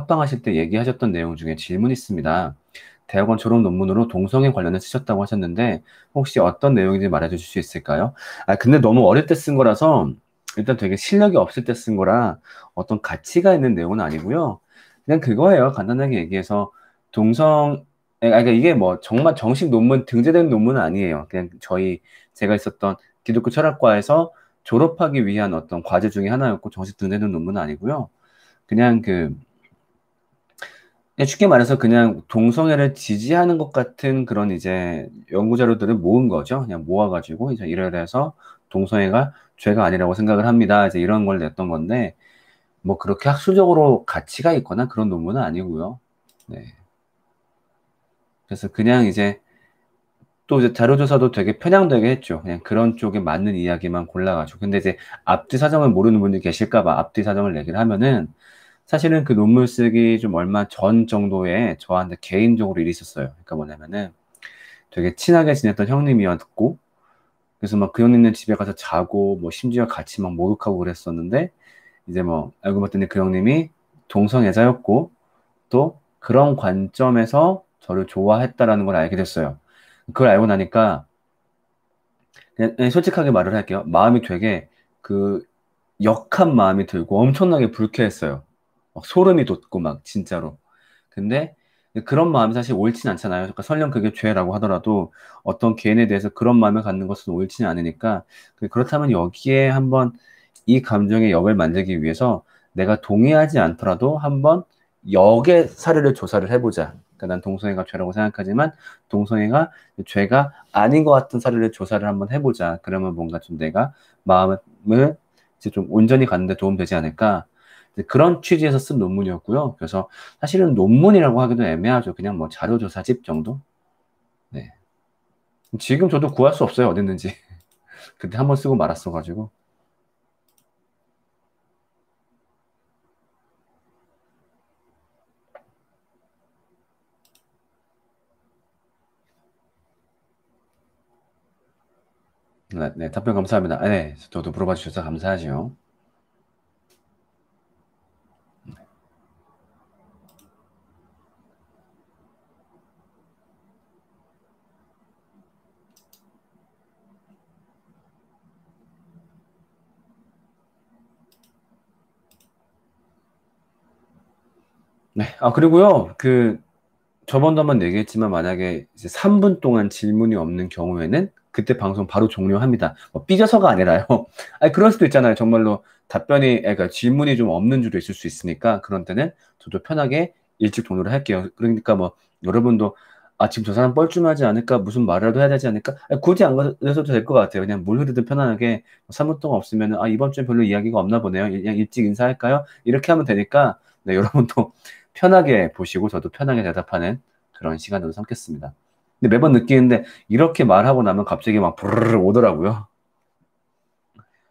학방하실 때 얘기하셨던 내용 중에 질문이 있습니다. 대학원 졸업 논문으로 동성애 관련해 쓰셨다고 하셨는데 혹시 어떤 내용인지 말해주실 수 있을까요? 아, 근데 너무 어릴 때 쓴 거라서 일단 되게 실력이 없을 때 쓴 거라 어떤 가치가 있는 내용은 아니고요. 그냥 그거예요. 간단하게 얘기해서 그러니까 이게 뭐 정말 정식 논문, 등재된 논문은 아니에요. 그냥 제가 있었던 기독교 철학과에서 졸업하기 위한 어떤 과제 중에 하나였고 정식 등재된 논문은 아니고요. 그냥 그냥 쉽게 말해서 그냥 동성애를 지지하는 것 같은 그런 이제 연구 자료들을 모은 거죠. 그냥 모아가지고 이제 이래서 동성애가 죄가 아니라고 생각을 합니다. 이제 이런 걸 냈던 건데 뭐 그렇게 학술적으로 가치가 있거나 그런 논문은 아니고요. 네. 그래서 그냥 이제 또 이제 자료조사도 되게 편향되게 했죠. 그냥 그런 쪽에 맞는 이야기만 골라가지고. 근데 이제 앞뒤 사정을 모르는 분들이 계실까 봐 앞뒤 사정을 얘기를 하면은 사실은 그 논문 쓰기 좀 얼마 전 정도에 저한테 개인적으로 일이 있었어요. 그러니까 뭐냐면은 되게 친하게 지냈던 형님이었고, 그래서 막 그 형님네 집에 가서 자고, 뭐 심지어 같이 막 목욕하고 그랬었는데, 이제 뭐 알고 봤더니 그 형님이 동성애자였고, 또 그런 관점에서 저를 좋아했다라는 걸 알게 됐어요. 그걸 알고 나니까, 그냥 솔직하게 말을 할게요. 마음이 되게 그 역한 마음이 들고 엄청나게 불쾌했어요. 막 소름이 돋고 막 진짜로. 근데 그런 마음이 사실 옳진 않잖아요. 그러니까 설령 그게 죄라고 하더라도 어떤 개인에 대해서 그런 마음을 갖는 것은 옳지는 않으니까 그렇다면 여기에 한번 이 감정의 역을 만들기 위해서 내가 동의하지 않더라도 한번 역의 사례를 조사를 해보자. 그러니까 난 동성애가 죄라고 생각하지만 동성애가 죄가 아닌 것 같은 사례를 조사를 한번 해보자. 그러면 뭔가 좀 내가 마음을 이제 좀 온전히 가는데 도움 되지 않을까. 그런 취지에서 쓴 논문이었고요. 그래서 사실은 논문이라고 하기도 애매하죠. 그냥 뭐 자료조사집 정도? 네. 지금 저도 구할 수 없어요. 어딨는지. 그때 한번 쓰고 말았어가지고. 네, 네, 답변 감사합니다. 아, 네, 저도 물어봐 주셔서 감사하죠. 네, 아, 그리고요, 저번도 한번 얘기했지만 만약에 이제 3분 동안 질문이 없는 경우에는 그때 방송 바로 종료합니다. 뭐 삐져서가 아니라요. 아니, 그럴 수도 있잖아요. 정말로 그러니까 질문이 좀 없는 주도 있을 수 있으니까 그런 때는 저도 편하게 일찍 종료를 할게요. 그러니까 뭐 여러분도 아, 지금 저 사람 뻘쭘하지 않을까? 무슨 말이라도 해야 되지 않을까? 아니, 굳이 안 그래서도 될 것 같아요. 그냥 물 흐르듯 편안하게 3분 동안 없으면 아, 이번 주에 별로 이야기가 없나 보네요. 그냥 일찍 인사할까요? 이렇게 하면 되니까 네, 여러분도 편하게 보시고 저도 편하게 대답하는 그런 시간으로 삼겠습니다. 근데 매번 느끼는데 이렇게 말하고 나면 갑자기 막 부르르 오더라고요.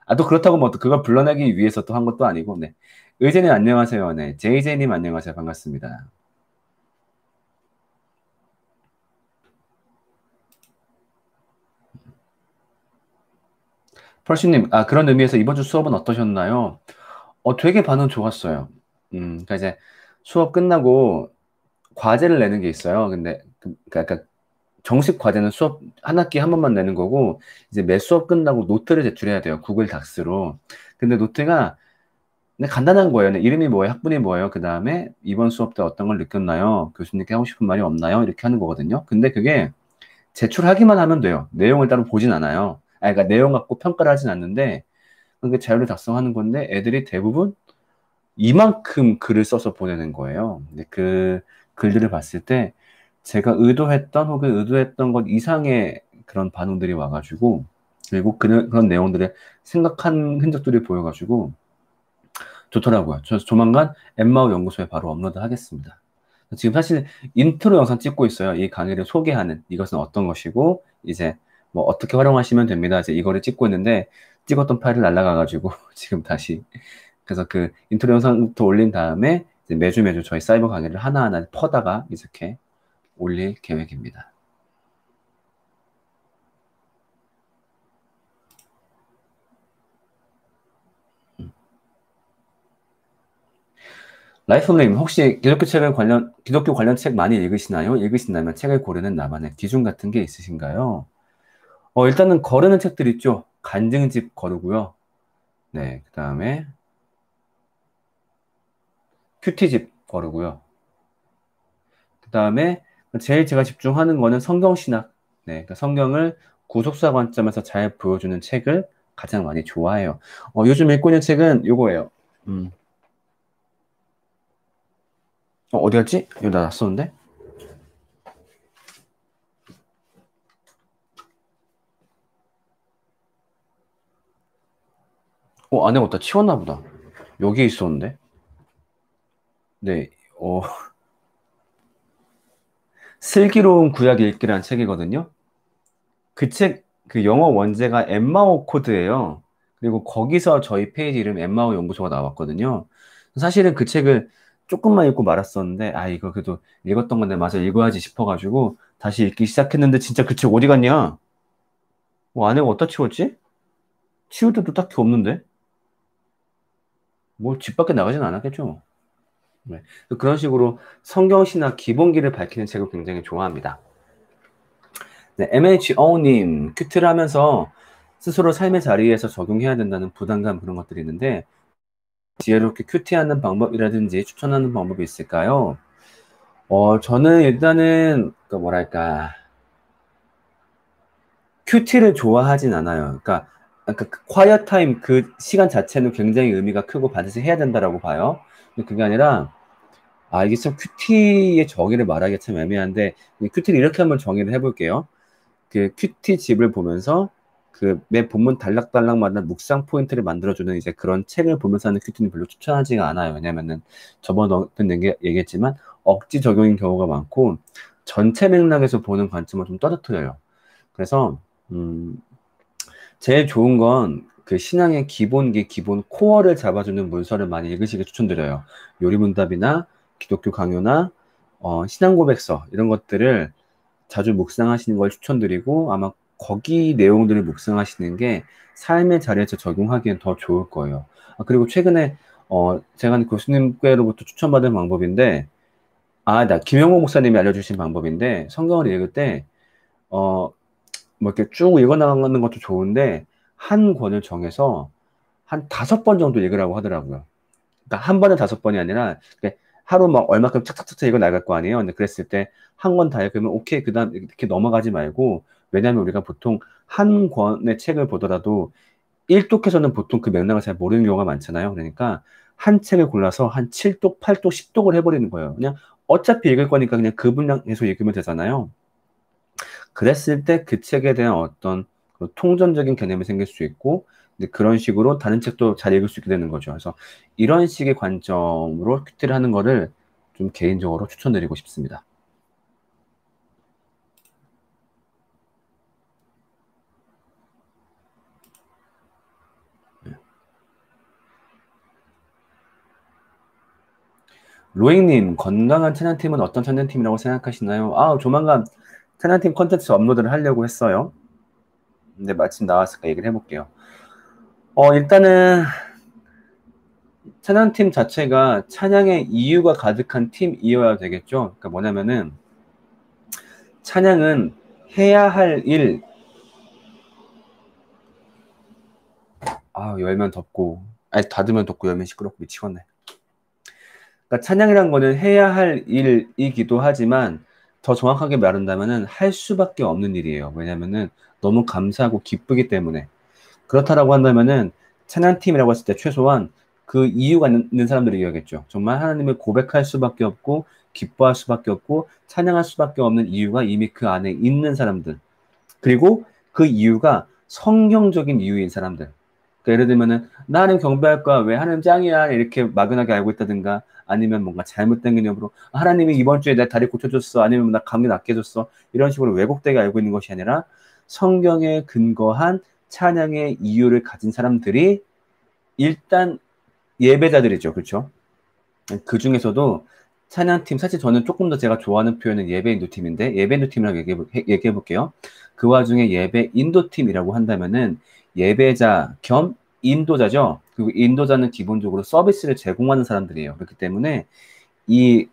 아, 또 그렇다고 뭐 또 그걸 불러내기 위해서 또 한 것도 아니고, 네. 의제님 안녕하세요. 네. 제이제이님 안녕하세요. 반갑습니다. 펄슈님, 아, 그런 의미에서 이번 주 수업은 어떠셨나요? 되게 반응 좋았어요. 그러니까 이제 수업 끝나고 과제를 내는 게 있어요. 근데, 그러니까 정식 과제는 수업 한 학기에 한 번만 내는 거고 이제 매 수업 끝나고 노트를 제출해야 돼요. 구글 닥스로. 근데 노트가 근데 간단한 거예요. 네, 이름이 뭐예요? 학번이 뭐예요? 그 다음에 이번 수업 때 어떤 걸 느꼈나요? 교수님께 하고 싶은 말이 없나요? 이렇게 하는 거거든요. 근데 그게 제출하기만 하면 돼요. 내용을 따로 보진 않아요. 아, 그러니까 내용 갖고 평가를 하진 않는데 그게 자료를 작성하는 건데 애들이 대부분 이만큼 글을 써서 보내는 거예요. 근데 그 글들을 봤을 때 제가 의도했던 혹은 의도했던 것 이상의 그런 반응들이 와가지고 그리고 그런 내용들을 생각한 흔적들이 보여가지고 좋더라고요. 저 조만간 엠마오 연구소에 바로 업로드 하겠습니다. 지금 사실 인트로 영상 찍고 있어요. 이 강의를 소개하는 이것은 어떤 것이고 이제 뭐 어떻게 활용하시면 됩니다. 이제 이거를 찍고 있는데 찍었던 파일을 날라가가지고 지금 다시 그래서 그 인트로 영상부터 올린 다음에 이제 매주 매주 저희 사이버 강의를 하나하나 퍼다가 이렇게 올릴 계획입니다. 라이프님, 혹시 기독교 관련 책 많이 읽으시나요? 읽으신다면 책을 고르는 나만의 기준 같은 게 있으신가요? 일단은 거르는 책들 있죠. 간증집 거르고요. 네, 그 다음에 큐티집 거르고요. 그 다음에 제일 제가 집중하는 거는 성경신학. 네, 그러니까 성경을 구속사 관점에서 잘 보여주는 책을 가장 많이 좋아해요. 요즘 읽고 있는 책은 요거예요. 음, 어디 갔지? 이거 나 놨었는데? 안에 어디다 치웠나 보다. 여기에 있었는데? 네, 어, 슬기로운 구약 읽기라는 책이거든요. 그 책, 그 영어 원제가 엠마오 코드예요. 그리고 거기서 저희 페이지 이름 엠마오 연구소가 나왔거든요. 사실은 그 책을 조금만 읽고 말았었는데, 이거 그래도 읽었던 건데 맞아 읽어야지 싶어가지고 다시 읽기 시작했는데 진짜 그 책 어디 갔냐? 안에 어디다 치웠지? 치울 데도 딱히 없는데? 뭐 집 밖에 나가진 않았겠죠. 네. 그런 식으로 성경신학 기본기를 밝히는 책을 굉장히 좋아합니다. 네, MHO님, 큐티를 하면서 스스로 삶의 자리에서 적용해야 된다는 부담감 그런 것들이 있는데, 지혜롭게 큐티하는 방법이라든지 추천하는 방법이 있을까요? 저는 일단은, 그 뭐랄까, 큐티를 좋아하진 않아요. 그러니까 그 quiet 타임 그 시간 자체는 굉장히 의미가 크고 반드시 해야 된다라고 봐요. 근데 그게 아니라, 이게 참 큐티의 정의를 말하기가 참 애매한데, 큐티를 이렇게 한번 정의를 해볼게요. 그 큐티 집을 보면서 그 매 본문 단락단락마다 묵상 포인트를 만들어주는 이제 그런 책을 보면서 하는 큐티는 별로 추천하지가 않아요. 왜냐면은 저번에 얘기했지만 억지 적용인 경우가 많고 전체 맥락에서 보는 관점을 좀 떨어뜨려요. 그래서 제일 좋은 건 그 신앙의 기본기, 기본 코어를 잡아주는 문서를 많이 읽으시길 추천드려요. 요리문답이나 기독교 강요나 신앙고백서 이런 것들을 자주 묵상하시는 걸 추천드리고 아마 거기 내용들을 묵상하시는 게 삶의 자리에서 적용하기엔 더 좋을 거예요. 그리고 최근에 제가 교수님께로부터 추천받은 방법인데 나 김영호 목사님이 알려주신 방법인데 성경을 읽을 때 뭐 이렇게 쭉 읽어나가는 것도 좋은데 한 권을 정해서 한 5번 정도 읽으라고 하더라고요. 그러니까 한 번에 5번이 아니라 하루 막 얼마큼 착착착착 읽어 나갈 거 아니에요. 근데 그랬을 때 한 권 다 읽으면 오케이 그다음 이렇게 넘어가지 말고 왜냐하면 우리가 보통 한 권의 책을 보더라도 일독해서는 보통 그 맥락을 잘 모르는 경우가 많잖아요. 그러니까 한 책을 골라서 한 7독, 8독, 10독을 해버리는 거예요. 그냥 어차피 읽을 거니까 그냥 그 분량 계속 읽으면 되잖아요. 그랬을 때 그 책에 대한 어떤 그 통전적인 개념이 생길 수 있고 근데 그런 식으로 다른 책도 잘 읽을 수 있게 되는 거죠. 그래서 이런 식의 관점으로 큐티를 하는 거를 좀 개인적으로 추천드리고 싶습니다. 로잉님, 건강한 찬양팀은 어떤 찬양팀이라고 생각하시나요? 조만간 찬양팀 콘텐츠 업로드를 하려고 했어요. 근데 마침 나왔으니까 얘기를 해볼게요. 일단은 찬양팀 자체가 찬양의 이유가 가득한 팀이어야 되겠죠. 그러니까 뭐냐면은 찬양은 해야 할 일, 열면 덥고, 닫으면 덥고 열면 시끄럽고 미치겠네. 그러니까 찬양이란 거는 해야 할 일이기도 하지만 더 정확하게 말한다면은 할 수밖에 없는 일이에요. 왜냐면은 너무 감사하고 기쁘기 때문에. 그렇다라고 한다면은 찬양팀이라고 했을 때 최소한 그 이유가 있는 사람들이 이야겠죠. 정말 하나님을 고백할 수밖에 없고 기뻐할 수밖에 없고 찬양할 수밖에 없는 이유가 이미 그 안에 있는 사람들. 그리고 그 이유가 성경적인 이유인 사람들. 그러니까 예를 들면은 나는 경배할 거야. 왜 하나님 짱이야. 이렇게 막연하게 알고 있다든가 아니면 뭔가 잘못된 개념으로 하나님이 이번 주에 내 다리 고쳐줬어. 아니면 나 감기 낫게 해줬어. 이런 식으로 왜곡되게 알고 있는 것이 아니라 성경에 근거한 찬양의 이유를 가진 사람들이 일단 예배자들이죠. 그렇죠? 그 중에서도 찬양팀, 사실 저는 조금 더 제가 좋아하는 표현은 예배 인도팀인데, 예배 인도팀이라고 얘기해 볼게요. 그 와중에 예배 인도팀이라고 한다면은 예배자 겸 인도자죠. 그리고 인도자는 기본적으로 서비스를 제공하는 사람들이에요. 그렇기 때문에 이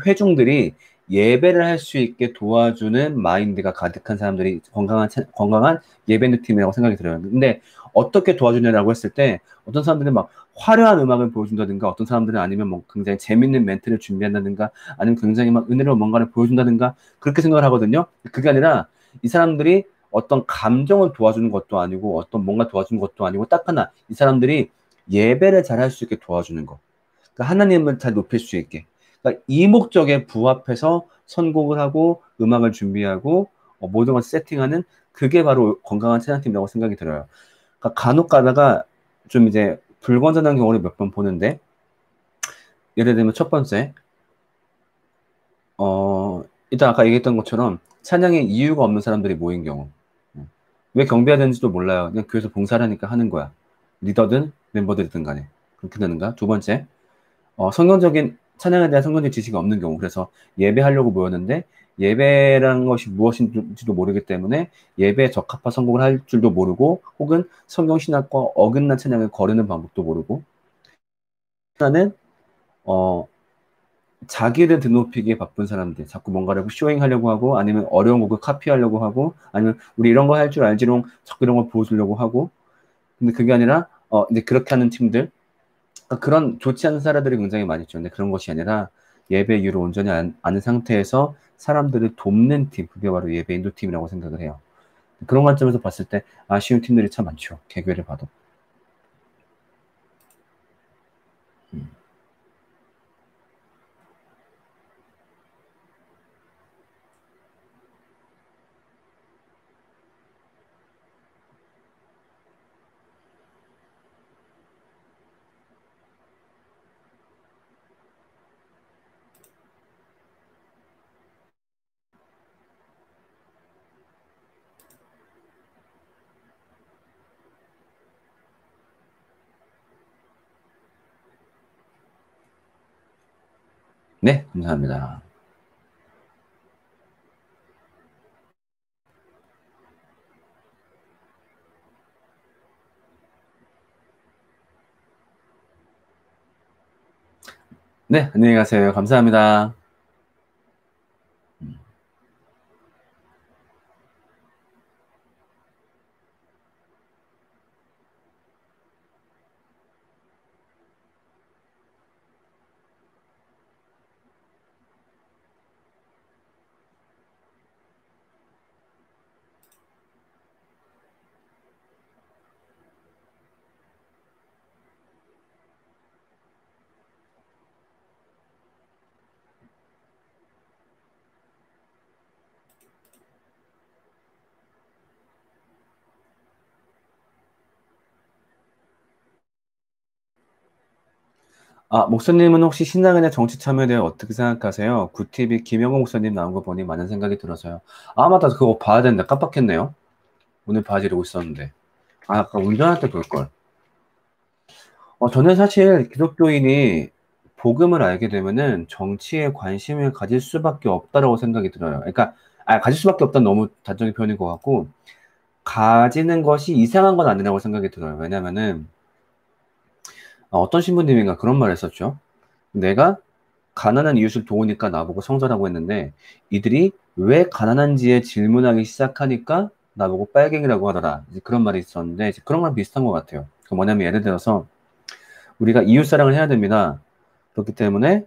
회중들이 예배를 할 수 있게 도와주는 마인드가 가득한 사람들이 건강한 예배인도 팀이라고 생각이 들어요. 근데 어떻게 도와주냐라고 했을 때 어떤 사람들은 막 화려한 음악을 보여준다든가 어떤 사람들은 아니면 뭐 굉장히 재밌는 멘트를 준비한다든가 아니면 굉장히 막 은혜로운 뭔가를 보여준다든가 그렇게 생각을 하거든요. 그게 아니라 이 사람들이 어떤 감정을 도와주는 것도 아니고 어떤 뭔가 도와주는 것도 아니고 딱 하나 이 사람들이 예배를 잘 할 수 있게 도와주는 거. 그러니까 하나님을 잘 높일 수 있게. 그러니까 이 목적에 부합해서 선곡을 하고 음악을 준비하고 모든 걸 세팅하는 그게 바로 건강한 찬양팀이라고 생각이 들어요. 그러니까 간혹 가다가 좀 이제 불건전한 경우를 몇 번 보는데 예를 들면 첫 번째 일단 아까 얘기했던 것처럼 찬양에 이유가 없는 사람들이 모인 경우 왜 경배해야 되는지도 몰라요. 그냥 교회에서 봉사를 하니까 하는 거야. 리더든 멤버들이든 간에 그렇게 되는가? 두 번째 성경적인 찬양에 대한 성경적 지식이 없는 경우 그래서 예배하려고 모였는데 예배라는 것이 무엇인지도 모르기 때문에 예배에 적합한 선곡을 할 줄도 모르고 혹은 성경 신학과 어긋난 찬양을 거르는 방법도 모르고 하나는 어 자기를 드높이기에 바쁜 사람들 자꾸 뭔가를 쇼잉하려고 하고 아니면 어려운 곡을 카피하려고 하고 아니면 우리 이런 거 할 줄 알지롱 자꾸 이런 걸 보여주려고 하고 근데 그게 아니라 이제 그렇게 하는 팀들 그러니까 그런 좋지 않은 사례들이 굉장히 많이 있죠. 근데 그런 것이 아니라 예배 이유를 온전히 아는 상태에서 사람들을 돕는 팀, 그게 바로 예배 인도팀이라고 생각을 해요. 그런 관점에서 봤을 때 아쉬운 팀들이 참 많죠. 개교를 봐도. 네, 감사합니다. 네, 안녕히 가세요. 감사합니다. 목사님은 혹시 신앙이나 정치 참여에 대해 어떻게 생각하세요? 구티비 김영호 목사님 나온 거 보니 많은 생각이 들어서요. 맞다. 그거 봐야 된다. 깜빡했네요. 오늘 봐야지려고 있었는데. 아까 운전할 때 볼걸. 저는 사실 기독교인이 복음을 알게 되면은 정치에 관심을 가질 수밖에 없다라고 생각이 들어요. 그러니까, 가질 수밖에 없다는 너무 단정의 표현인 것 같고, 가지는 것이 이상한 건 아니라고 생각이 들어요. 왜냐면은, 어떤 신부님인가 그런 말 했었죠. 내가 가난한 이웃을 도우니까 나보고 성전하고 했는데, 이들이 왜 가난한지에 질문하기 시작하니까 나보고 빨갱이라고 하더라. 이제 그런 말이 있었는데, 이제 그런 거랑 비슷한 것 같아요. 그 뭐냐면 예를 들어서, 우리가 이웃사랑을 해야 됩니다. 그렇기 때문에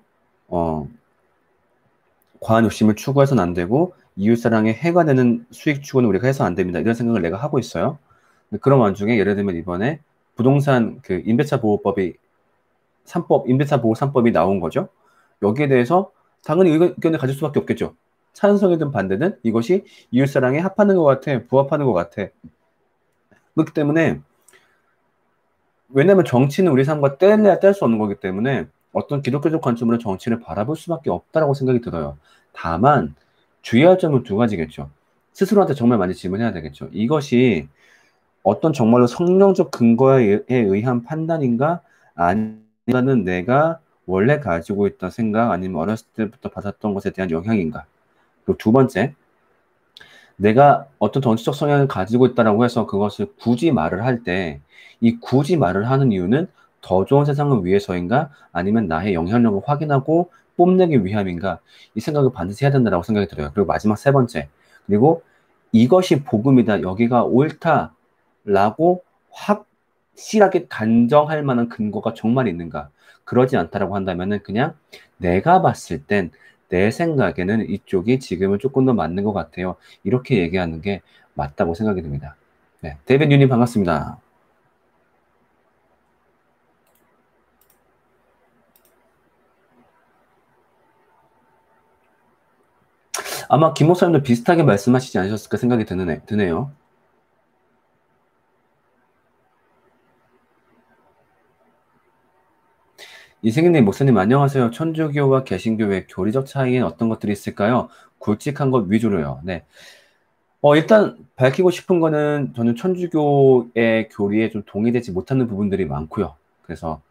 과한 욕심을 추구해서는 안 되고 이웃사랑에 해가 되는 수익 추구는 우리가 해서 안 됩니다. 이런 생각을 내가 하고 있어요. 근데 그런 와중에 예를 들면 이번에 부동산 그 임대차 보호법이 임대차 보호 3법이 나온 거죠. 여기에 대해서 당연히 의견을 가질 수밖에 없겠죠. 찬성이든 반대든 이것이 이웃사랑에 합하는 것 같아, 부합하는 것 같아. 그렇기 때문에 왜냐하면 정치는 우리 삶과 뗄래야 뗄 수 없는 거기 때문에 어떤 기독교적 관점으로 정치를 바라볼 수밖에 없다라고 생각이 들어요. 다만 주의할 점은 두 가지겠죠. 스스로한테 정말 많이 질문해야 되겠죠. 이것이 어떤 정말로 성령적 근거에 의한 판단인가? 아니면은 내가 원래 가지고 있던 생각 아니면 어렸을 때부터 받았던 것에 대한 영향인가? 그리고 두 번째, 내가 어떤 정치적 성향을 가지고 있다라고 해서 그것을 굳이 말을 할 때, 이 굳이 말을 하는 이유는 더 좋은 세상을 위해서인가? 아니면 나의 영향력을 확인하고 뽐내기 위함인가? 이 생각을 반드시 해야 된다고 생각이 들어요. 그리고 마지막 세 번째. 그리고 이것이 복음이다. 여기가 옳다라고 확실하게 단정할 만한 근거가 정말 있는가? 그러지 않다라고 한다면은 그냥 내가 봤을 땐 내 생각에는 이쪽이 지금은 조금 더 맞는 것 같아요. 이렇게 얘기하는 게 맞다고 생각이 듭니다. 네, 데빈 유님 반갑습니다. 아마 김 목사님도 비슷하게 말씀하시지 않으셨을까 생각이 드네요. 이승윤님, 목사님 안녕하세요. 천주교와 개신교의 교리적 차이엔 어떤 것들이 있을까요? 굵직한 것 위주로요. 네. 일단 밝히고 싶은 거는 저는 천주교의 교리에 좀 동의되지 못하는 부분들이 많고요. 그래서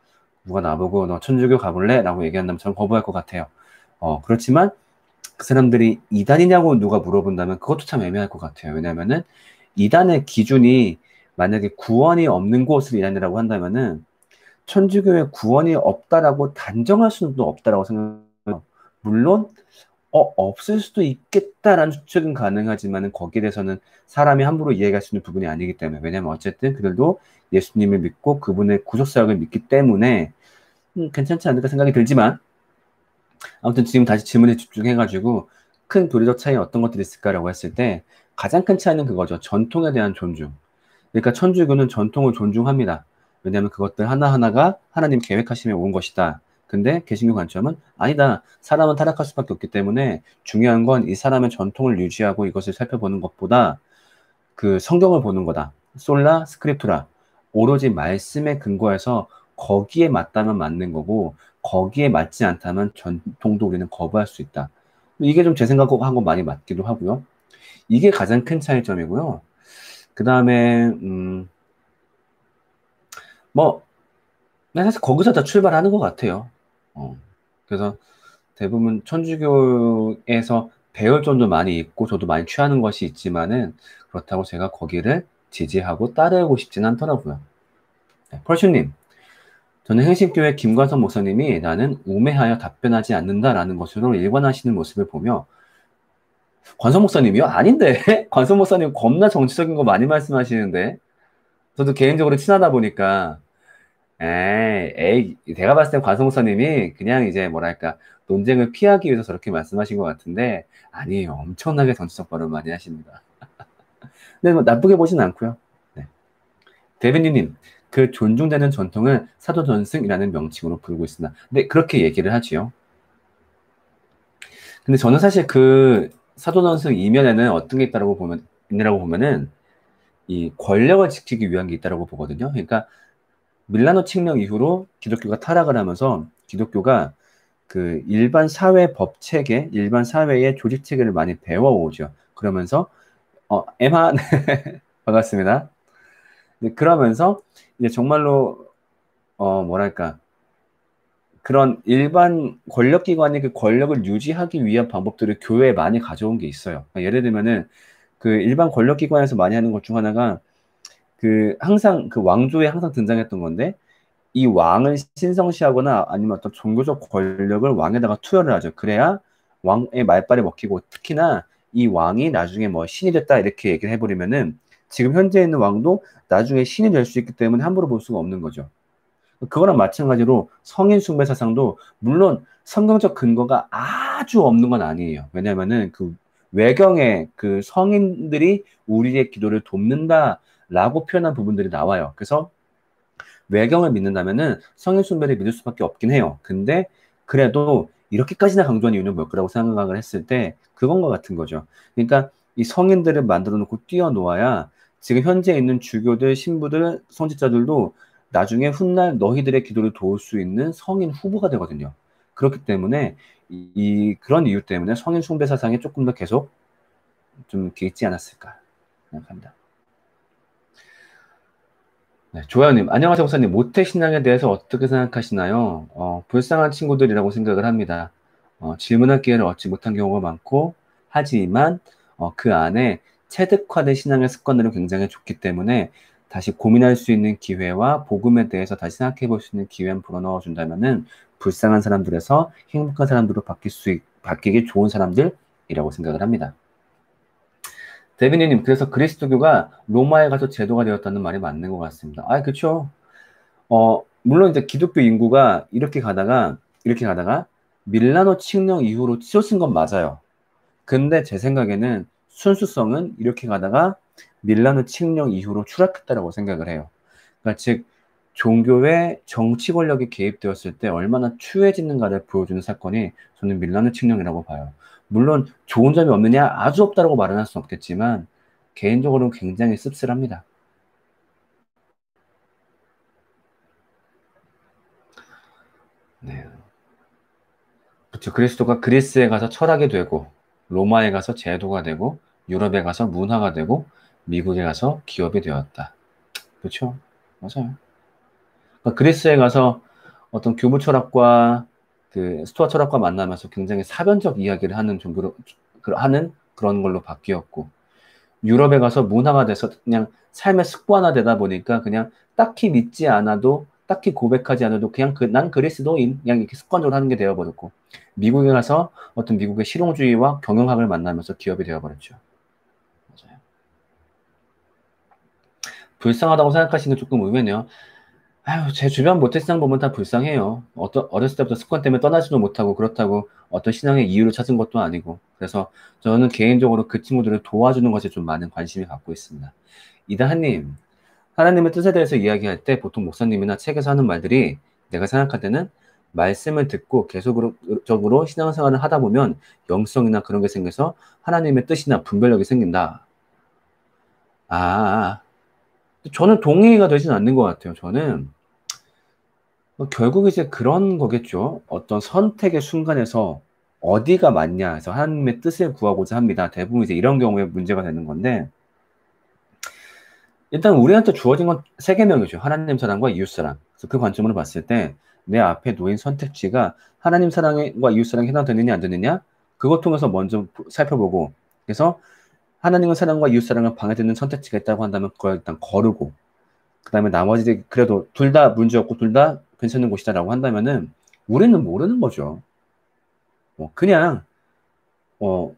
누가 나보고 너 천주교 가볼래? 라고 얘기한다면 저는 거부할 것 같아요. 그렇지만 그 사람들이 이단이냐고 누가 물어본다면 그것도 참 애매할 것 같아요. 왜냐면은 이단의 기준이 만약에 구원이 없는 곳을 이단이라고 한다면은 천주교에 구원이 없다라고 단정할 수는 또 없다라고 생각해요. 물론 없을 수도 있겠다라는 추측은 가능하지만 거기에 대해서는 사람이 함부로 이해할 수 있는 부분이 아니기 때문에 왜냐면 어쨌든 그들도 예수님을 믿고 그분의 구속사역을 믿기 때문에 괜찮지 않을까 생각이 들지만 아무튼 지금 다시 질문에 집중해가지고 큰 교리적 차이 어떤 것들이 있을까라고 했을 때 가장 큰 차이는 그거죠. 전통에 대한 존중. 그러니까 천주교는 전통을 존중합니다. 왜냐하면 그것들 하나하나가 하나님 계획하심에 온 것이다. 근데 개신교 관점은 아니다. 사람은 타락할 수밖에 없기 때문에 중요한 건 이 사람의 전통을 유지하고 이것을 살펴보는 것보다 그 성경을 보는 거다. 솔라 스크립투라. 오로지 말씀에 근거해서 거기에 맞다면 맞는 거고 거기에 맞지 않다면 전통도 우리는 거부할 수 있다. 이게 좀 제 생각하고 많이 맞기도 하고요. 이게 가장 큰 차이점이고요. 그 다음에 뭐 사실 거기서 다 출발하는 것 같아요. 그래서 대부분 천주교에서 배울 점도 많이 있고 저도 많이 취하는 것이 있지만은 그렇다고 제가 거기를 지지하고 따르고 싶진 않더라고요. 네, 펄슈님, 저는 행신교회 김관성 목사님이 나는 우매하여 답변하지 않는다라는 것으로 일관하시는 모습을 보며 관성 목사님이요? 아닌데 관성 목사님 겁나 정치적인 거 많이 말씀하시는데 저도 개인적으로 친하다 보니까 제가 봤을 땐 관성 목사님이 그냥 이제 뭐랄까 논쟁을 피하기 위해서 저렇게 말씀하신 것 같은데 아니에요. 엄청나게 정치적 발언 많이 하십니다. 근데 뭐 나쁘게 보진 않고요. 네. 대변인님, 그 존중되는 전통을 사도전승이라는 명칭으로 부르고 있으나, 근데 그렇게 얘기를 하지요. 근데 저는 사실 그 사도전승 이면에는 어떤 게 있다라고 보면은 이 권력을 지키기 위한 게 있다라고 보거든요. 그러니까 밀라노 칙령 이후로 기독교가 타락을 하면서 기독교가 그 일반 사회 법 체계, 일반 사회의 조직 체계를 많이 배워오죠. 그러면서 에마 반갑습니다. 네, 그러면서 이제 정말로 뭐랄까 그런 일반 권력기관이 그 권력을 유지하기 위한 방법들을 교회에 많이 가져온 게 있어요. 그러니까 예를 들면은 그 일반 권력기관에서 많이 하는 것 중 하나가 그 항상 그 왕조에 항상 등장했던 건데 이 왕을 신성시하거나 아니면 어떤 종교적 권력을 왕에다가 투여를 하죠. 그래야 왕의 말빨이 먹히고 특히나 이 왕이 나중에 뭐 신이 됐다 이렇게 얘기를 해버리면은 지금 현재 있는 왕도 나중에 신이 될 수 있기 때문에 함부로 볼 수가 없는 거죠. 그거랑 마찬가지로 성인 숭배 사상도 물론 성경적 근거가 아주 없는 건 아니에요. 왜냐면은 그 외경에 그 성인들이 우리의 기도를 돕는다라고 표현한 부분들이 나와요. 그래서 외경을 믿는다면은 성인 숭배를 믿을 수밖에 없긴 해요. 근데 그래도 이렇게까지나 강조한 이유는 뭘까라고 생각을 했을 때 그건 것 같은 거죠. 그러니까 이 성인들을 만들어 놓고 띄워놓아야 지금 현재 있는 주교들, 신부들, 선지자들도 나중에 훗날 너희들의 기도를 도울 수 있는 성인 후보가 되거든요. 그렇기 때문에 그런 이유 때문에 성인 숭배 사상이 조금 더 계속 좀 이렇게 있지 않았을까 생각합니다. 네, 조아님, 안녕하세요, 목사님. 모태신앙에 대해서 어떻게 생각하시나요? 불쌍한 친구들이라고 생각을 합니다. 질문할 기회를 얻지 못한 경우가 많고, 하지만, 그 안에 체득화된 신앙의 습관들은 굉장히 좋기 때문에 다시 고민할 수 있는 기회와 복음에 대해서 다시 생각해 볼 수 있는 기회만 불어넣어 준다면은 불쌍한 사람들에서 행복한 사람들로 바뀌기 좋은 사람들이라고 생각을 합니다. 데비니님, 그래서 그리스도교가 로마에 가서 제도가 되었다는 말이 맞는 것 같습니다. 아, 그렇죠. 물론 이제 기독교 인구가 이렇게 가다가 밀라노 칙령 이후로 치솟은 건 맞아요. 근데 제 생각에는 순수성은 이렇게 가다가 밀라노 칙령 이후로 추락했다라고 생각을 해요. 그러니까 즉 종교의 정치 권력이 개입되었을 때 얼마나 추해지는가를 보여주는 사건이 저는 밀라노 칙령이라고 봐요. 물론 좋은 점이 없느냐 아주 없다라고 말은 할 수는 없겠지만 개인적으로는 굉장히 씁쓸합니다. 네. 그렇죠. 그리스도가 그리스에 가서 철학이 되고 로마에 가서 제도가 되고 유럽에 가서 문화가 되고 미국에 가서 기업이 되었다. 그렇죠. 맞아요. 그러니까 그리스에 가서 어떤 교부 철학과 그 스토아 철학과 만나면서 굉장히 사변적 이야기를 하는 종교로 하는 그런 걸로 바뀌었고 유럽에 가서 문화가 돼서 그냥 삶의 습관화되다 보니까 그냥 딱히 믿지 않아도 딱히 고백하지 않아도 그냥 난 그리스도인 그냥 이렇게 습관적으로 하는 게 되어버렸고 미국에 가서 어떤 미국의 실용주의와 경영학을 만나면서 기업이 되어버렸죠. 맞아요. 불쌍하다고 생각하시는 게 조금 의외네요. 아유, 제 주변 모태신앙 보면 다 불쌍해요. 어렸을 때부터 습관 때문에 떠나지도 못하고 그렇다고 어떤 신앙의 이유를 찾은 것도 아니고. 그래서 저는 개인적으로 그 친구들을 도와주는 것에 좀 많은 관심이 갖고 있습니다. 이다하님, 하나님의 뜻에 대해서 이야기할 때 보통 목사님이나 책에서 하는 말들이 내가 생각할 때는 말씀을 듣고 계속적으로 신앙생활을 하다 보면 영성이나 그런 게 생겨서 하나님의 뜻이나 분별력이 생긴다. 아, 저는 동의가 되진 않는 것 같아요. 저는 결국 이제 그런 거겠죠. 어떤 선택의 순간에서 어디가 맞냐 해서 하나님의 뜻을 구하고자 합니다. 대부분 이제 이런 경우에 문제가 되는 건데, 일단 우리한테 주어진 건 세 개명이죠. 하나님 사랑과 이웃 사랑. 그래서 그 관점으로 봤을 때 내 앞에 놓인 선택지가 하나님 사랑과 이웃 사랑에 해당되느냐 안 되느냐 그것 통해서 먼저 살펴보고 그래서 하나님의 사랑과 이웃 사랑을 방해되는 선택지가 있다고 한다면 그걸 일단 거르고 그 다음에 나머지 그래도 둘 다 문제 없고 둘 다 괜찮은 곳이다라고 한다면은 우리는 모르는 거죠. 그냥 어,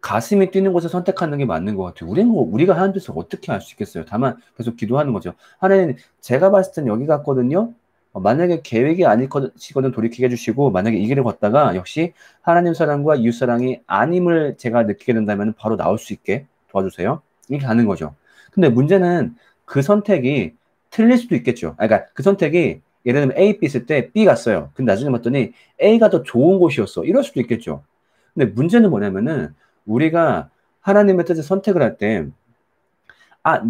가슴이 뛰는 곳을 선택하는 게 맞는 것 같아요. 우리가 하는 뜻을 어떻게 알 수 있겠어요? 다만 계속 기도하는 거죠. 하나님, 제가 봤을 땐 여기 같거든요. 만약에 계획이 아니시거든 돌이키게 해주시고 만약에 이 길을 걷다가 역시 하나님 사랑과 이웃 사랑이 아님을 제가 느끼게 된다면 바로 나올 수 있게 도와주세요. 이렇게 가는 거죠. 근데 문제는 그 선택이 틀릴 수도 있겠죠. 그러니까 그 선택이 예를 들면 A, B 있을 때 B 갔어요. 근데 나중에 봤더니 A가 더 좋은 곳이었어. 이럴 수도 있겠죠. 근데 문제는 뭐냐면은 우리가 하나님의 뜻을 선택을 할 때,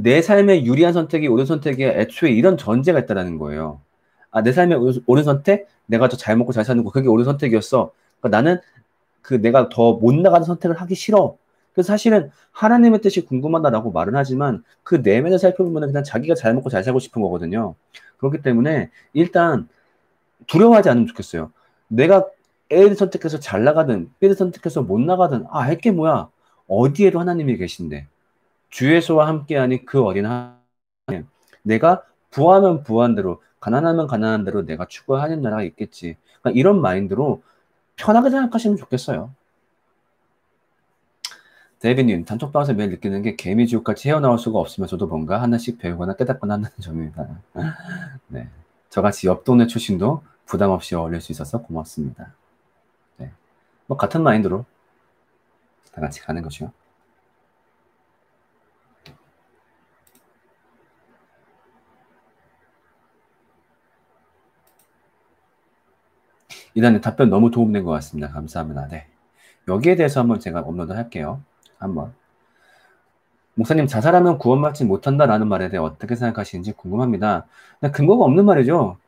내 삶에 유리한 선택이 옳은 선택이야. 애초에 이런 전제가 있다라는 거예요. 내 삶에 옳은 선택? 내가 더 잘 먹고 잘 사는 거, 그게 옳은 선택이었어. 그러니까 나는 내가 더 못 나가는 선택을 하기 싫어. 그래서 사실은 하나님의 뜻이 궁금하다라고 말은 하지만 그 내면을 살펴보면 그냥 자기가 잘 먹고 잘 살고 싶은 거거든요. 그렇기 때문에 일단 두려워하지 않으면 좋겠어요. 내가 A를 선택해서 잘 나가든 B를 선택해서 못 나가든 알게 뭐야. 어디에도 하나님이 계신데 주에서와 함께하니 그 어린 하나님. 내가 부하면 부한 대로 가난하면 가난한 대로 내가 추구하는 나라가 있겠지. 그러니까 이런 마인드로 편하게 생각하시면 좋겠어요. 데비님, 단톡방에서 매일 느끼는 게 개미지옥같이 헤어나올 수가 없으면서도 뭔가 하나씩 배우거나 깨닫거나 한다는 점입니다. 네. 저같이 옆 동네 출신도 부담 없이 어울릴 수 있어서 고맙습니다. 네. 뭐 같은 마인드로 다 같이 가는 거죠. 이단님 답변 너무 도움된 것 같습니다. 감사합니다. 네. 여기에 대해서 한번 제가 업로드 할게요. 한번. 목사님, 자살하면 구원받지 못한다라는 말에 대해 어떻게 생각하시는지 궁금합니다. 근거가 없는 말이죠.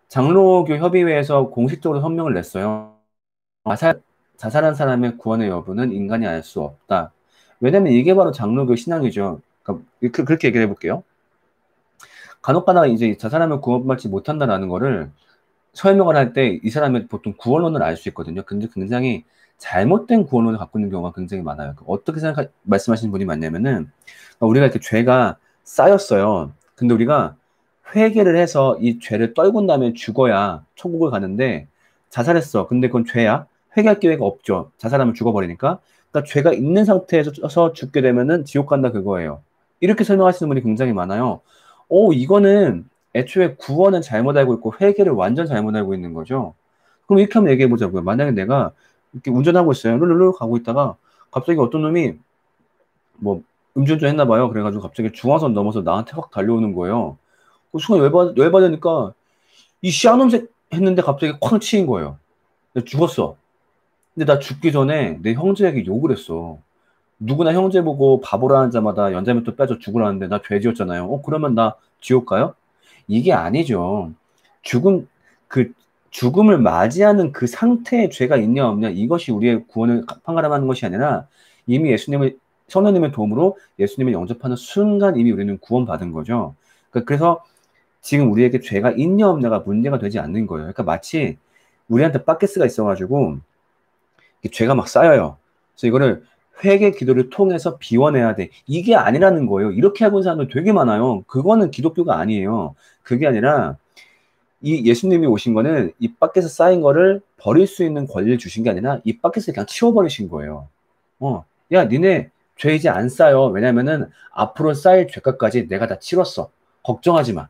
장로교 협의회에서 공식적으로 성명을 냈어요. 자살한 사람의 구원의 여부는 인간이 알 수 없다. 왜냐면 이게 바로 장로교 신앙이죠. 그렇게 얘기를 해볼게요. 간혹 가다가 이제 자살하면 구원받지 못한다라는 거를 설명을 할 때 이 사람의 보통 구원론을 알 수 있거든요. 근데 굉장히 잘못된 구원론을 갖고 있는 경우가 굉장히 많아요. 어떻게 말씀하시는 분이 많냐면은, 우리가 이렇게 죄가 쌓였어요. 근데 우리가 회개를 해서 이 죄를 떨군 다음에 죽어야 천국을 가는데, 자살했어. 근데 그건 죄야? 회개할 기회가 없죠. 자살하면 죽어버리니까. 그러니까 죄가 있는 상태에서 죽게 되면은 지옥 간다 그거예요. 이렇게 설명하시는 분이 굉장히 많아요. 이거는 애초에 구원은 잘못 알고 있고 회계를 완전 잘못 알고 있는 거죠. 그럼 이렇게 한번 얘기해 보자고요. 만약에 내가 이렇게 운전하고 있어요. 룰루루 가고 있다가 갑자기 어떤 놈이 뭐 음주운전 했나 봐요. 그래가지고 갑자기 중앙선 넘어서 나한테 확 달려오는 거예요. 그 순간 열받으니까 이 씨앗놈새 했는데 갑자기 쾅 치인 거예요. 내가 죽었어. 근데 나 죽기 전에 내 형제에게 욕을 했어. 누구나 형제 보고 바보라는 자마다 연자면또 빼줘 죽으라는데 나 죄 지었잖아요. 그러면 나 지옥 가요? 이게 아니죠. 죽음, 그 죽음을 맞이하는 그 상태에 죄가 있냐 없냐 이것이 우리의 구원을 판가름하는 것이 아니라 이미 성령님의 도움으로 예수님을 영접하는 순간 이미 우리는 구원받은 거죠. 그래서 지금 우리에게 죄가 있냐 없냐가 문제가 되지 않는 거예요. 그러니까 마치 우리한테 바켓스가 있어가지고 죄가 막 쌓여요. 그래서 이거를 회개 기도를 통해서 비워내야 돼. 이게 아니라는 거예요. 이렇게 하고 있는 사람들 되게 많아요. 그거는 기독교가 아니에요. 그게 아니라 이 예수님이 오신 거는 입 밖에서 쌓인 거를 버릴 수 있는 권리를 주신 게 아니라 입 밖에서 그냥 치워버리신 거예요. 야, 니네 죄 이제 안 쌓여. 왜냐면은 앞으로 쌓일 죄값까지 내가 다 치렀어. 걱정하지 마.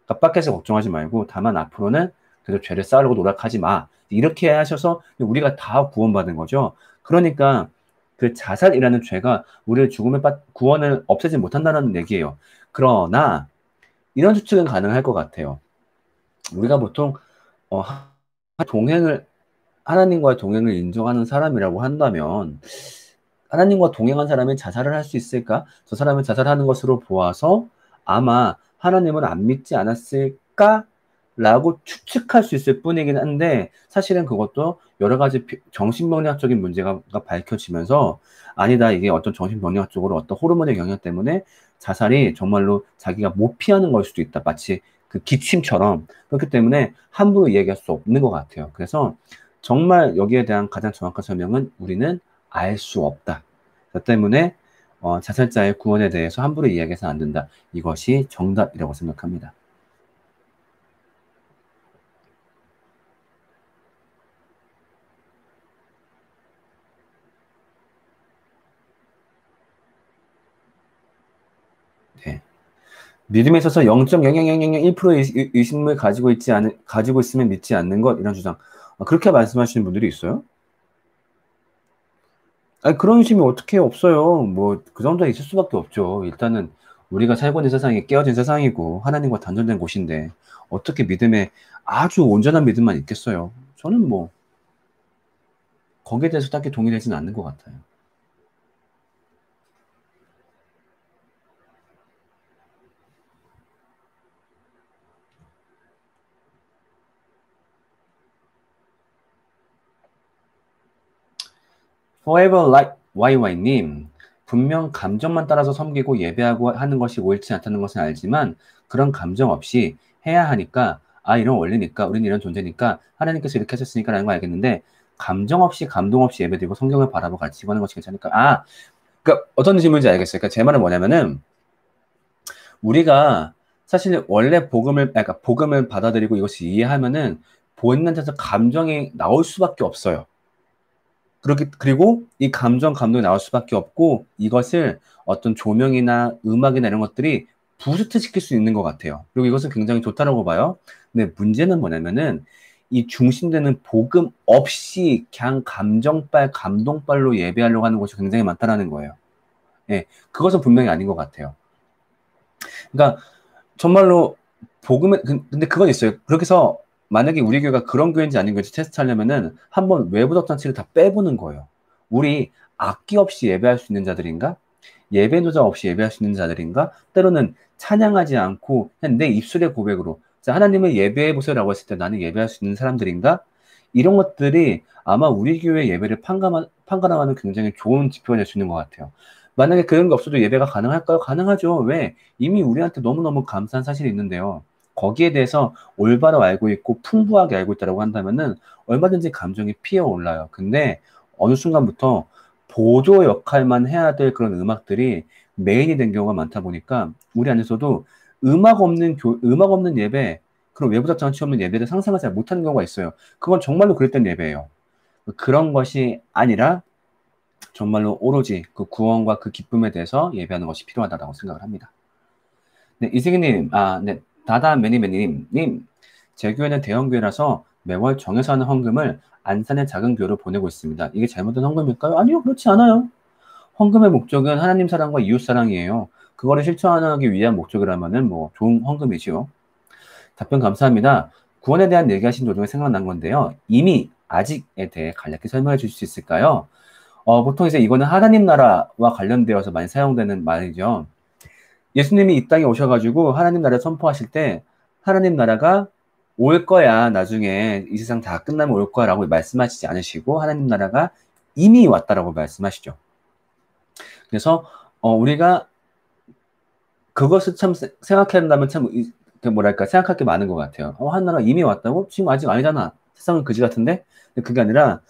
그러니까 밖에서 걱정하지 말고 다만 앞으로는 그래도 죄를 쌓으려고 노력하지 마. 이렇게 하셔서 우리가 다 구원받은 거죠. 그러니까 그 자살이라는 죄가 우리의 구원을 없애지 못한다는 얘기예요. 그러나 이런 추측은 가능할 것 같아요. 우리가 보통 하나님과의 동행을 인정하는 사람이라고 한다면 하나님과 동행한 사람이 자살을 할 수 있을까? 저 사람은 자살하는 것으로 보아서 아마 하나님을 안 믿지 않았을까? 라고 추측할 수 있을 뿐이긴 한데 사실은 그것도 여러 가지 정신병리학적인 문제가 밝혀지면서 아니다, 이게 어떤 정신병리학적으로 어떤 호르몬의 영향 때문에 자살이 정말로 자기가 못 피하는 걸 수도 있다. 마치 그 기침처럼. 그렇기 때문에 함부로 이야기할 수 없는 것 같아요. 그래서 정말 여기에 대한 가장 정확한 설명은 우리는 알 수 없다. 그 때문에 자살자의 구원에 대해서 함부로 이야기해서는 안 된다. 이것이 정답이라고 생각합니다. 네. 믿음에 있어서 0.00001%의 의심을 가지고 있으면 믿지 않는 것, 이런 주장. 그렇게 말씀하시는 분들이 있어요? 아니, 그런 의심이 어떻게 없어요. 뭐, 그 정도는 있을 수밖에 없죠. 일단은, 우리가 살고 있는 세상이 깨어진 세상이고, 하나님과 단절된 곳인데, 어떻게 믿음에 아주 온전한 믿음만 있겠어요? 저는 뭐, 거기에 대해서 딱히 동의되지는 않는 것 같아요. Forever Like YY님, 분명 감정만 따라서 섬기고 예배하고 하는 것이 옳지 않다는 것은 알지만 그런 감정 없이 해야 하니까 이런 원리니까 우리는 이런 존재니까 하나님께서 이렇게 하셨으니까라는 거 알겠는데 감정 없이 감동 없이 예배드리고 성경을 바라보고 같이 하는 것이 괜찮을까? 그러니까 어떤 질문인지 알겠어요. 그러니까 제 말은 뭐냐면은 우리가 사실 원래 복음을 받아들이고 이것을 이해하면은 본인 데서 감정이 나올 수밖에 없어요. 그리고 이 감동이 나올 수밖에 없고 이것을 어떤 조명이나 음악이나 이런 것들이 부스트 시킬 수 있는 것 같아요. 그리고 이것은 굉장히 좋다라고 봐요. 근데 문제는 뭐냐면은 이 중심되는 복음 없이 그냥 감동빨로 예배하려고 하는 것이 굉장히 많다라는 거예요. 예, 그것은 분명히 아닌 것 같아요. 그러니까 정말로 근데 그건 있어요. 그렇게 해서 만약에 우리 교회가 그런 교회인지 아닌 교회인지 테스트하려면은 한번 외부 덕장치를 다 빼보는 거예요. 우리 악기 없이 예배할 수 있는 자들인가? 예배 도장 없이 예배할 수 있는 자들인가? 때로는 찬양하지 않고 그냥 내 입술의 고백으로 자, 하나님을 예배해 보세요라고 했을 때 나는 예배할 수 있는 사람들인가? 이런 것들이 아마 우리 교회 예배를 판가름하는 굉장히 좋은 지표가 될 수 있는 것 같아요. 만약에 그런 게 없어도 예배가 가능할까요? 가능하죠. 왜? 이미 우리한테 너무너무 감사한 사실이 있는데요. 거기에 대해서 올바로 알고 있고 풍부하게 알고 있다고 한다면은 얼마든지 감정이 피어 올라요. 근데 어느 순간부터 보조 역할만 해야 될 그런 음악들이 메인이 된 경우가 많다 보니까 우리 안에서도 음악 없는 예배, 그런 외부적 장치 없는 예배를 상상을 잘 못하는 경우가 있어요. 그건 정말로 그랬던 예배예요. 그런 것이 아니라 정말로 오로지 그 구원과 그 기쁨에 대해서 예배하는 것이 필요하다고 생각을 합니다. 네, 이승희님, 네, 다다 매니매니님, 제 교회는 대형교회라서 매월 정해서 하는 헌금을 안산의 작은 교회로 보내고 있습니다. 이게 잘못된 헌금일까요? 아니요, 그렇지 않아요. 헌금의 목적은 하나님 사랑과 이웃 사랑이에요. 그거를 실천하기 위한 목적이라면은 뭐 좋은 헌금이지요. 답변 감사합니다. 구원에 대한 얘기하신 도중에 생각난 건데요. 이미 아직에 대해 간략히 설명해 주실 수 있을까요? 보통 이제 이거는 하나님 나라와 관련되어서 많이 사용되는 말이죠. 예수님이 이 땅에 오셔가지고 하나님 나라를 선포하실 때 하나님 나라가 올 거야. 나중에 이 세상 다 끝나면 올 거야 라고 말씀하시지 않으시고 하나님 나라가 이미 왔다라고 말씀하시죠. 그래서 우리가 그것을 참 생각해야 한다면 참 뭐랄까 생각할 게 많은 것 같아요. 하나님 나라가 이미 왔다고? 지금 아직 아니잖아. 세상은 그지 같은데? 그게 아니라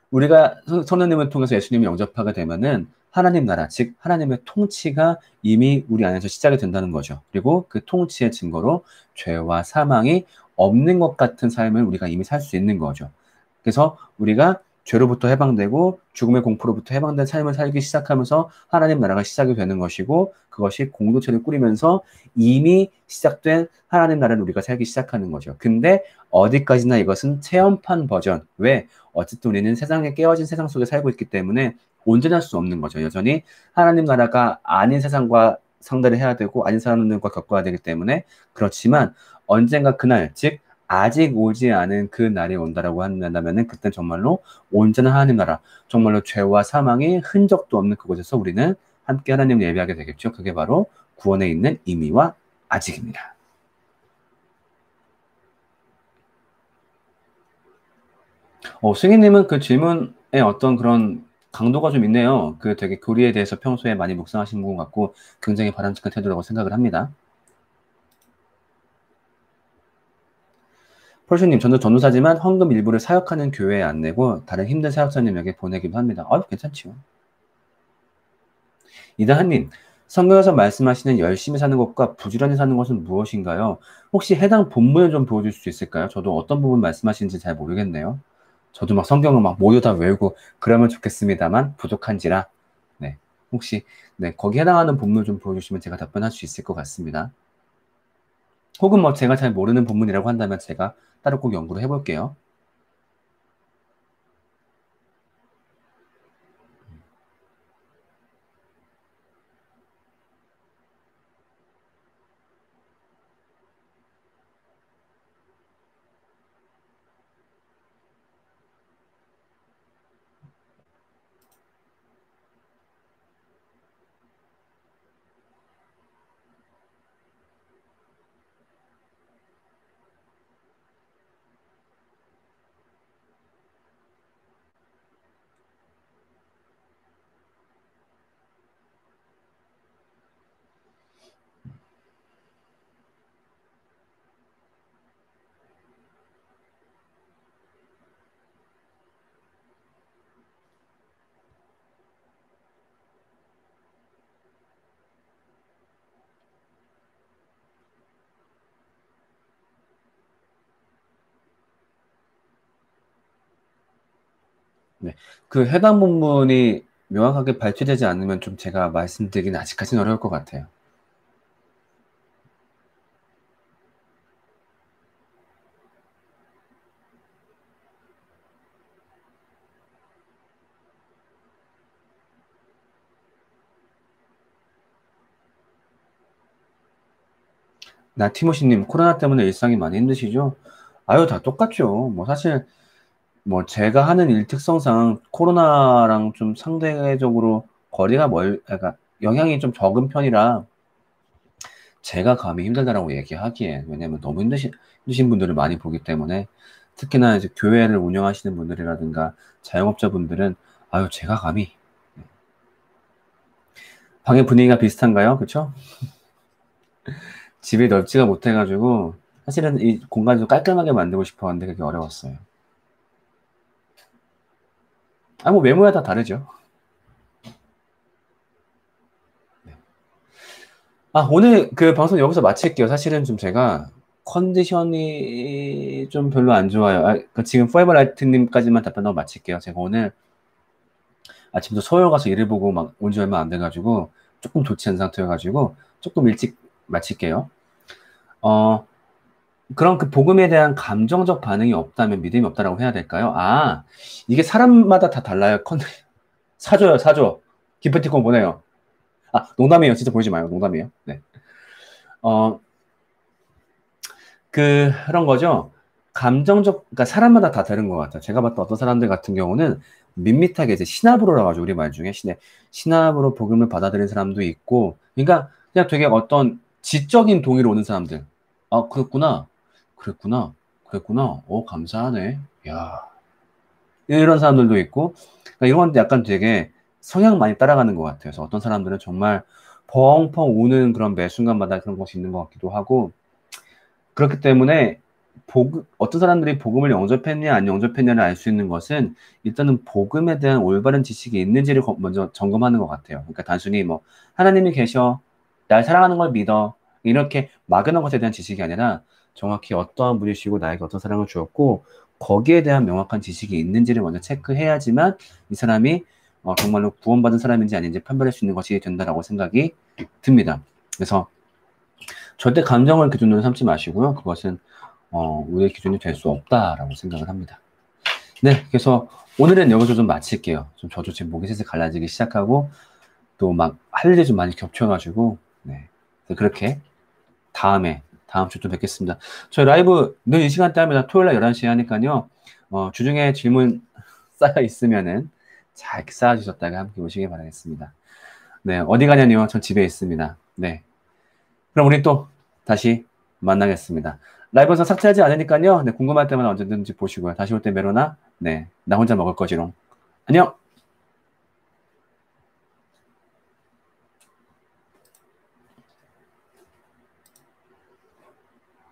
우리가 성령님을 통해서 예수님을 영접하게 되면은 하나님 나라, 즉 하나님의 통치가 이미 우리 안에서 시작이 된다는 거죠. 그리고 그 통치의 증거로 죄와 사망이 없는 것 같은 삶을 우리가 이미 살 수 있는 거죠. 그래서 우리가 죄로부터 해방되고 죽음의 공포로부터 해방된 삶을 살기 시작하면서 하나님 나라가 시작이 되는 것이고 그것이 공동체를 꾸리면서 이미 시작된 하나님 나라를 우리가 살기 시작하는 거죠. 근데 어디까지나 이것은 체험판 버전. 왜? 어쨌든 우리는 세상에 깨어진 세상 속에 살고 있기 때문에 온전할 수 없는 거죠. 여전히 하나님 나라가 아닌 세상과 상대를 해야 되고 아닌 사람들과 겪어야 되기 때문에 그렇지만 언젠가 그날, 즉 아직 오지 않은 그 날이 온다라고 한다면은 그땐 정말로 온전한 하나님 나라, 정말로 죄와 사망이 흔적도 없는 그곳에서 우리는 함께 하나님을 예배하게 되겠죠. 그게 바로 구원에 있는 의미와 아직입니다. 승희님은 그 질문에 어떤 그런 강도가 좀 있네요. 그 되게 교리에 대해서 평소에 많이 묵상하신 분 같고 굉장히 바람직한 태도라고 생각을 합니다. 펄슈님, 저는 전도사지만 헌금 일부를 사역하는 교회에 안 내고 다른 힘든 사역자님에게 보내기도 합니다. 괜찮지요. 이다한님, 성경에서 말씀하시는 열심히 사는 것과 부지런히 사는 것은 무엇인가요? 혹시 해당 본문을 좀 보여줄 수 있을까요? 저도 어떤 부분 말씀하시는지 잘 모르겠네요. 저도 막 성경을 막 모두 다 외우고 그러면 좋겠습니다만 부족한지라 네 혹시 네 거기에 해당하는 본문 좀 보여주시면 제가 답변할 수 있을 것 같습니다. 혹은 뭐 제가 잘 모르는 본문이라고 한다면 제가 따로 꼭 연구를 해볼게요. 네, 그 해당 본문이 명확하게 발표되지 않으면 좀 제가 말씀드리기는 아직까지는 어려울 것 같아요. 티모시님, 코로나 때문에 일상이 많이 힘드시죠? 아유, 다 똑같죠. 뭐 사실 뭐 제가 하는 일 특성상 코로나랑 좀 상대적으로 거리가 그러니까 영향이 좀 적은 편이라 제가 감히 힘들다라고 얘기하기에 왜냐면 너무 힘드신 분들을 많이 보기 때문에 특히나 이제 교회를 운영하시는 분들이라든가 자영업자분들은 아유 제가 감히 방의 분위기가 비슷한가요? 그쵸? 집이 넓지가 못해가지고 사실은 이 공간을 좀 깔끔하게 만들고 싶었는데 그게 어려웠어요. 아, 뭐 외모야 다 다르죠. 네. 아, 오늘 그 방송 여기서 마칠게요. 사실은 좀 제가 컨디션이 좀 별로 안 좋아요. 아, 그 지금 포에버 라이트님까지만 답변하고 마칠게요. 제가 오늘 아침부터 서울 가서 일을 보고 막 온 지 얼마 안 돼가지고 조금 좋지 않은 상태여가지고 조금 일찍 마칠게요. 어, 그럼 그 복음에 대한 감정적 반응이 없다면 믿음이 없다라고 해야 될까요? 아, 이게 사람마다 다 달라요. 사줘요, 사줘. 기프티콘 보내요. 아, 농담이에요. 진짜 보이지 마요. 농담이에요. 네. 어, 그런 거죠. 그러니까 사람마다 다 다른 것 같아요. 제가 봤던 어떤 사람들 같은 경우는 밋밋하게 이제 신압으로라 가지고 우리 말 중에 신압으로 복음을 받아들이는 사람도 있고, 그러니까 그냥 되게 어떤 지적인 동의로 오는 사람들. 아, 그랬구나. 그랬구나. 그랬구나. 감사하네. 야, 이런 사람들도 있고, 그러니까 이런 건데 약간 되게 성향 많이 따라가는 것 같아요. 그래서 어떤 사람들은 정말 펑펑 우는 그런 매 순간마다 그런 것이 있는 것 같기도 하고, 그렇기 때문에 어떤 사람들이 복음을 영접했냐 안 영접했냐를 알 수 있는 것은 일단은 복음에 대한 올바른 지식이 있는지를 먼저 점검하는 것 같아요. 그러니까 단순히 뭐 하나님이 계셔, 날 사랑하는 걸 믿어, 이렇게 막연한 것에 대한 지식이 아니라 정확히 어떠한 분이시고 나에게 어떤 사랑을 주었고 거기에 대한 명확한 지식이 있는지를 먼저 체크해야지만 이 사람이 정말로 구원받은 사람인지 아닌지 판별할 수 있는 것이 된다라고 생각이 듭니다. 그래서 절대 감정을 기준으로 삼지 마시고요. 그것은 우리의 기준이 될 수 없다라고 생각을 합니다. 네, 그래서 오늘은 여기서 좀 마칠게요. 저도 지금 목이 슬슬 갈라지기 시작하고 또 막 할 일이 좀 많이 겹쳐가지고 네, 그렇게 다음 주 또 뵙겠습니다. 저희 라이브 늘 이 시간대 합니다. 토요일 날 11시에 하니까요. 주중에 질문 쌓여 있으면은 잘 쌓아주셨다가 함께 오시기 바라겠습니다. 네, 어디 가냐니요? 전 집에 있습니다. 네. 그럼 우리 또 다시 만나겠습니다. 라이브에서 삭제하지 않으니까요. 네, 궁금할 때마다 언제든지 보시고요. 다시 올 때 메로나, 네, 나 혼자 먹을 거지롱. 안녕!